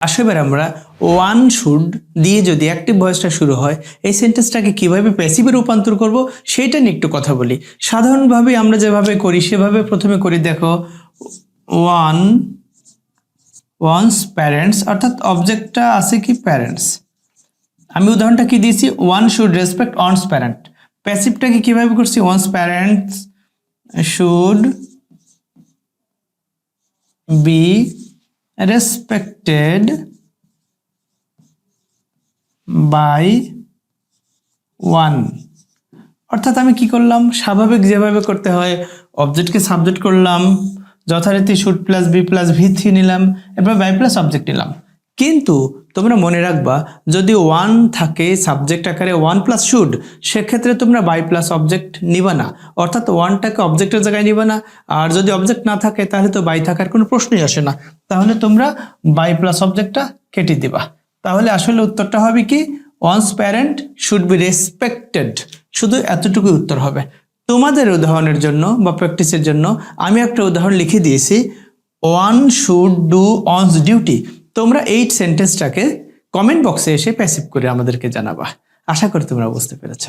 আসলে আমরা one should দিয়ে যদি অ্যাক্টিভ ভয়েসটা শুরু হয় এই সেন্টেন্সটাকে কিভাবে প্যাসিভে রূপান্তর করব সেটা নিয়ে একটু কথা বলি। সাধারণভাবে আমরা যেভাবে করি সেভাবে প্রথমে করি। দেখো, ওয়ান্স প্যারেন্টস, অর্থাৎ অবজেক্টটা আছে কি প্যারেন্টস। আমি উদাহরণটা কি দিয়েছি, one should respect one's parent. প্যাসিভটাকে কিভাবে করছি, one's parents should be respected by one. অর্থাৎ আমি কি করলাম, স্বাভাবিক যেভাবে করতে হয় অবজেক্টকে সাবজেক্ট করলাম, যথারীতি শুড প্লাস বি প্লাস ভি3 নিলাম, এরপর বাই প্লাস অবজেক্ট নিলাম। কিন্তু তোমরা মনে রাখবা, যদি ওয়ান থাকে সাবজেক্ট আকারে ওয়ান প্লাস শুড, সেক্ষেত্রে তোমরা বাই প্লাস অবজেক্ট নিবা না, অর্থাৎ ওয়ানটাকে অবজেক্টের জায়গায় নিবা না। আর যদি অবজেক্ট না থাকে তাহলে তো বাই থাকার কোনো প্রশ্নই আসে না, তাহলে তোমরা বাই প্লাস অবজেক্টটা কেটে দিবা। তাহলে আসলে উত্তরটা হবে কি, once parent should be respected, শুধু এতটুকুই উত্তর হবে। তোমাদের উদাহরণের জন্য বা প্র্যাকটিসের জন্য আমি একটা উদাহরণ লিখে দিয়েছি, one should do one's duty. তোমরা এই সেন্টেন্সটাকে কমেন্ট বক্সে এসে প্যাসিভ করে আমাদেরকে জানাবা। আশা করি তোমরা বুঝতে পেরেছ।